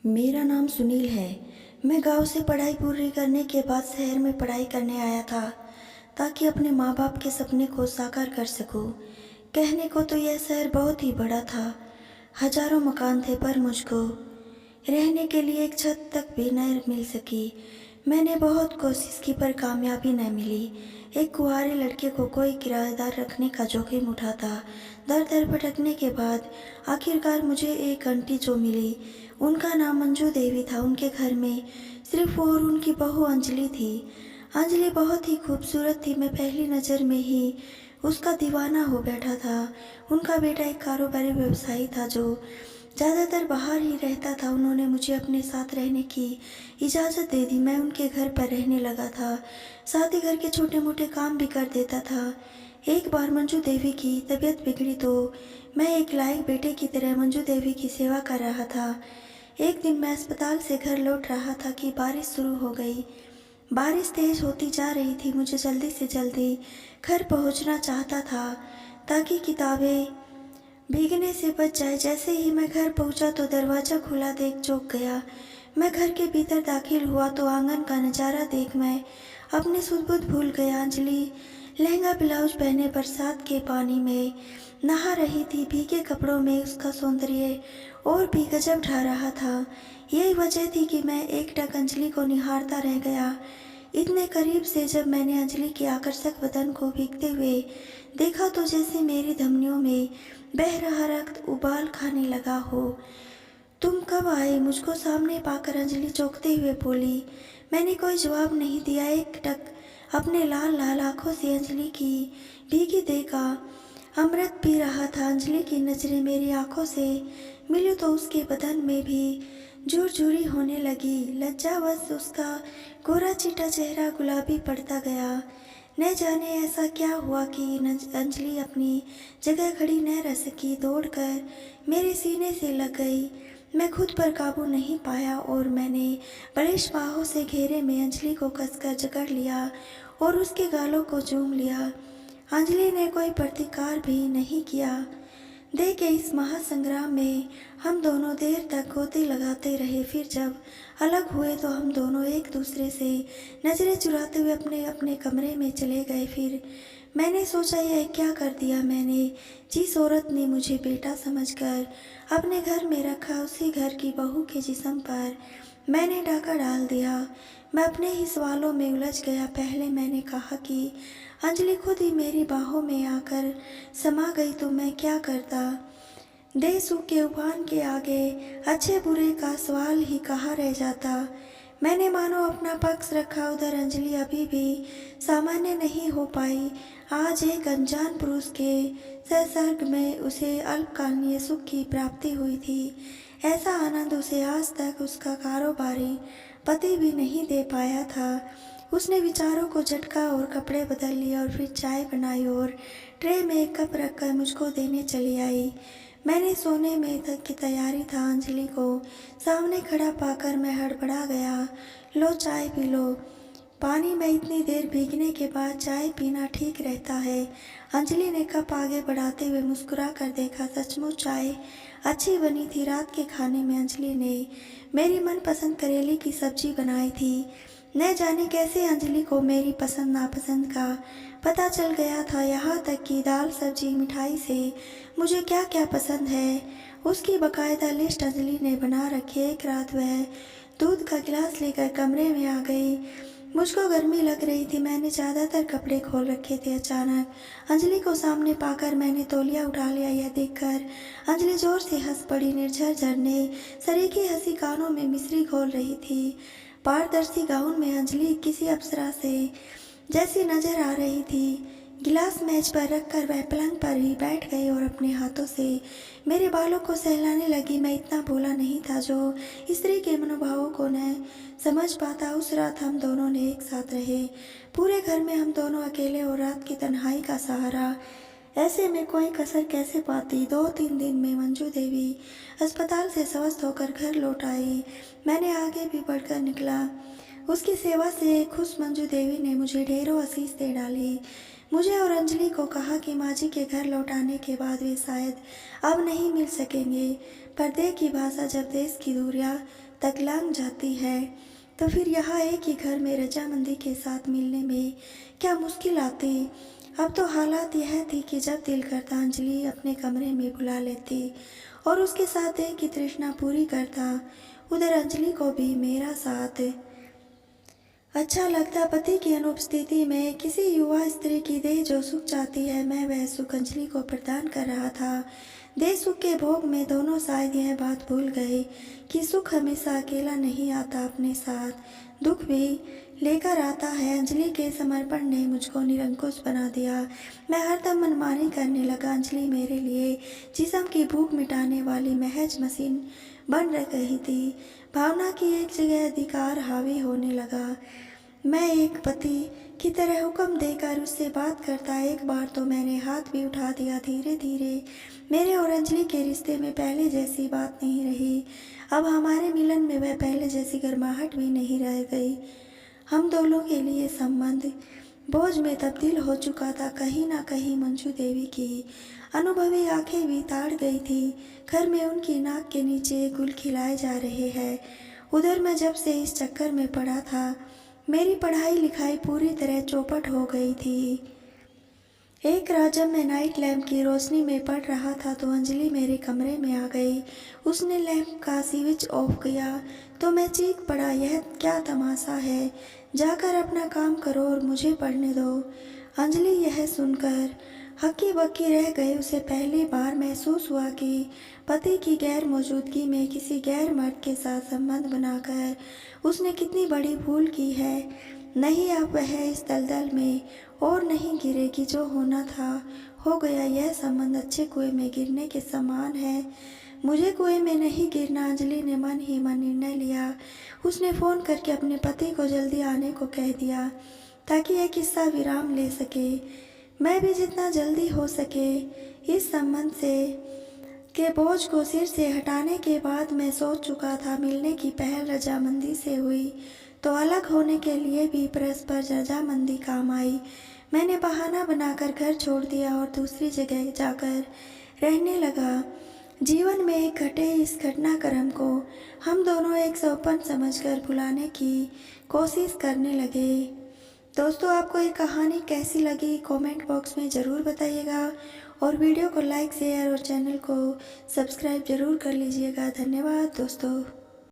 मेरा नाम सुनील है। मैं गांव से पढ़ाई पूरी करने के बाद शहर में पढ़ाई करने आया था ताकि अपने माँ बाप के सपने को साकार कर सकूं। कहने को तो यह शहर बहुत ही बड़ा था, हजारों मकान थे, पर मुझको रहने के लिए एक छत तक भी न मिल सकी। मैंने बहुत कोशिश की पर कामयाबी न मिली। एक कुंवारे लड़के को कोई किराएदार रखने का जोखिम उठाता। दर दर भटकने के बाद आखिरकार मुझे एक आंटी जो मिली। उनका नाम मंजू देवी था। उनके घर में सिर्फ वो और उनकी बहू अंजलि थी। अंजलि बहुत ही खूबसूरत थी। मैं पहली नज़र में ही उसका दीवाना हो बैठा था। उनका बेटा एक कारोबारी व्यवसायी था जो ज़्यादातर बाहर ही रहता था। उन्होंने मुझे अपने साथ रहने की इजाज़त दे दी। मैं उनके घर पर रहने लगा था, साथ ही घर के छोटे मोटे काम भी कर देता था। एक बार मंजू देवी की तबीयत बिगड़ी तो मैं एक लायक बेटे की तरह मंजू देवी की सेवा कर रहा था। एक दिन मैं अस्पताल से घर लौट रहा था कि बारिश शुरू हो गई। बारिश तेज होती जा रही थी। मुझे जल्दी से जल्दी घर पहुंचना चाहता था ताकि किताबें भीगने से बच जाए। जैसे ही मैं घर पहुंचा तो दरवाज़ा खुला देख चौंक गया। मैं घर के भीतर दाखिल हुआ तो आंगन का नज़ारा देख मैं अपने सुध-बुध भूल गया। अंजलि लहंगा ब्लाउज पहने बरसात के पानी में नहा रही थी। भीगे कपड़ों में उसका सौंदर्य और भी गजब ढा रहा था। यही वजह थी कि मैं एकटक अंजलि को निहारता रह गया। इतने करीब से जब मैंने अंजलि के आकर्षक बदन को भीगते हुए देखा तो जैसे मेरी धमनियों में बह रहा रक्त उबाल खाने लगा हो। तुम कब आए? मुझको सामने पाकर अंजलि चौंकते हुए बोली। मैंने कोई जवाब नहीं दिया। एकटक अपने लाल लाल आंखों से अंजलि की भीगी देह का अमृत पी रहा था। अंजलि की नज़रें मेरी आंखों से मिली तो उसके बदन में भी झुरझुरी होने लगी। लज्जावश उसका गोरा चिटा चेहरा गुलाबी पड़ता गया। न जाने ऐसा क्या हुआ कि अंजलि अपनी जगह खड़ी न रह सकी, दौड़कर मेरे सीने से लग गई। मैं खुद पर काबू नहीं पाया और मैंने बलिष्ठ बाहों से घेरे में अंजलि को कसकर जकड़ लिया और उसके गालों को चूम लिया। अंजलि ने कोई प्रतिकार भी नहीं किया। देह के इस महासंग्राम में हम दोनों देर तक गोते लगाते रहे। फिर जब अलग हुए तो हम दोनों एक दूसरे से नजरें चुराते हुए अपने अपने कमरे में चले गए। फिर मैंने सोचा यह क्या कर दिया मैंने। जिस औरत ने मुझे बेटा समझकर अपने घर में रखा, उसी घर की बहू के जिस्म पर मैंने डाका डाल दिया। मैं अपने ही सवालों में उलझ गया। पहले मैंने कहा कि अंजलि खुद ही मेरी बाहों में आकर समा गई तो मैं क्या करता। देह सुख के उफान के आगे अच्छे बुरे का सवाल ही कहाँ रह जाता। मैंने मानो अपना पक्ष रखा, उधर अंजलि अभी भी सामान्य नहीं हो पाई। आज एक अनजान पुरुष के संसर्ग में उसे अल्पकालीन सुख की प्राप्ति हुई थी। ऐसा आनंद उसे आज तक उसका कारोबारी पति भी नहीं दे पाया था। उसने विचारों को झटका और कपड़े बदल लिए और फिर चाय बनाई और ट्रे में एक कप रखकर मुझको देने चली आई। मैंने सोने में तक की तैयारी था। अंजलि को सामने खड़ा पाकर मैं हड़बड़ा गया। लो चाय पी लो। पानी में इतनी देर भीगने के बाद चाय पीना ठीक रहता है। अंजलि ने कप आगे बढ़ाते हुए मुस्कुरा कर देखा। सचमुच चाय अच्छी बनी थी। रात के खाने में अंजलि ने मेरी मनपसंद करेले की सब्जी बनाई थी। न जाने कैसे अंजलि को मेरी पसंद नापसंद का पता चल गया था। यहाँ तक कि दाल सब्जी मिठाई से मुझे क्या क्या पसंद है उसकी बकायदा लिस्ट अंजलि ने बना रखी। एक रात वह दूध का गिलास लेकर कमरे में आ गई। मुझको गर्मी लग रही थी। मैंने ज़्यादातर कपड़े खोल रखे थे। अचानक अंजलि को सामने पाकर मैंने तौलिया उठा लिया। यह देखकर अंजलि जोर से हंस पड़ी। निर्झर झरने सरीखी हंसी कानों में मिश्री घोल रही थी। पारदर्शी गाउन में अंजलि किसी अप्सरा से जैसी नजर आ रही थी। गिलास मेज पर रखकर वह पलंग पर ही बैठ गई और अपने हाथों से मेरे बालों को सहलाने लगी। मैं इतना भोला नहीं था जो स्त्री के मनोभावों को न समझ पाता। उस रात हम दोनों ने एक साथ रहे। पूरे घर में हम दोनों अकेले और रात की तन्हाई का सहारा। ऐसे में कोई कसर कैसे पाती। 2-3 दिन में मंजू देवी अस्पताल से स्वस्थ होकर घर लौट आई। मैंने आगे भी बढ़कर निकला। उसकी सेवा से खुश मंजू देवी ने मुझे ढेरों आशीष दे डाली। मुझे और अंजलि को कहा कि माँ जी के घर लौट आने के बाद वे शायद अब नहीं मिल सकेंगे, पर्दे की भाषा जब देश की दूरियां तक लांघ जाती है, तो फिर यहाँ एक ही घर में रजामंदी के साथ मिलने में क्या मुश्किल आती। अब तो हालात यह थी कि जब दिल करता अंजलि अपने कमरे में बुला लेती और उसके साथ देह की तृष्णा पूरी करता। उधर अंजलि को भी मेरा साथ अच्छा लगता। पति की अनुपस्थिति में किसी युवा स्त्री की देह जो सुख चाहती है, मैं वह सुख अंजलि को प्रदान कर रहा था। देह सुख के भोग में दोनों शायद यह बात भूल गए कि सुख हमेशा अकेला नहीं आता, अपने साथ दुख भी लेकर आता है। अंजलि के समर्पण ने मुझको निरंकुश बना दिया। मैं हरदम मनमानी करने लगा। अंजलि मेरे लिए जिस्म की भूख मिटाने वाली महज मशीन बन गई थी। भावना की एक जगह अधिकार हावी होने लगा। मैं एक पति की तरह हुक्म देकर उससे बात करता। एक बार तो मैंने हाथ भी उठा दिया। धीरे धीरे मेरे और अंजलि के रिश्ते में पहले जैसी बात नहीं रही। अब हमारे मिलन में वह पहले जैसी गर्माहट भी नहीं रह गई। हम दोनों के लिए संबंध बोझ में तब्दील हो चुका था। कहीं ना कहीं मंजू देवी की अनुभवी आंखें भी ताड़ गई थी। घर में उनकी नाक के नीचे गुल खिलाए जा रहे हैं। उधर मैं जब से इस चक्कर में पड़ा था, मेरी पढ़ाई लिखाई पूरी तरह चौपट हो गई थी। एक रात जब मैं नाइट लैम्प की रोशनी में पढ़ रहा था तो अंजलि मेरे कमरे में आ गई। उसने लैम्प का स्विच ऑफ किया तो मैं चीख पड़ा, यह क्या तमाशा है, जाकर अपना काम करो और मुझे पढ़ने दो। अंजलि यह सुनकर हक्की बक्की रह गई। उसे पहली बार महसूस हुआ कि पति की गैर मौजूदगी में किसी गैर मर्द के साथ संबंध बनाकर उसने कितनी बड़ी भूल की है। नहीं, अब वह इस दलदल में और नहीं गिरेगी। जो होना था हो गया। यह संबंध अच्छे कुएं में गिरने के समान है। मुझे कुएं में नहीं गिरना। अंजलि ने मन ही मन निर्णय लिया। उसने फ़ोन करके अपने पति को जल्दी आने को कह दिया ताकि यह किस्सा विराम ले सके। मैं भी जितना जल्दी हो सके इस संबंध से के बोझ को सिर से हटाने के बाद मैं सोच चुका था। मिलने की पहल रजामंदी से हुई तो अलग होने के लिए भी परस्पर रजामंदी काम आई। मैंने बहाना बनाकर घर छोड़ दिया और दूसरी जगह जाकर रहने लगा। जीवन में एक घटे इस घटनाक्रम को हम दोनों एक सौपन समझकर भुलाने की कोशिश करने लगे। दोस्तों, आपको ये कहानी कैसी लगी कमेंट बॉक्स में ज़रूर बताइएगा और वीडियो को लाइक शेयर और चैनल को सब्सक्राइब ज़रूर कर लीजिएगा। धन्यवाद दोस्तों।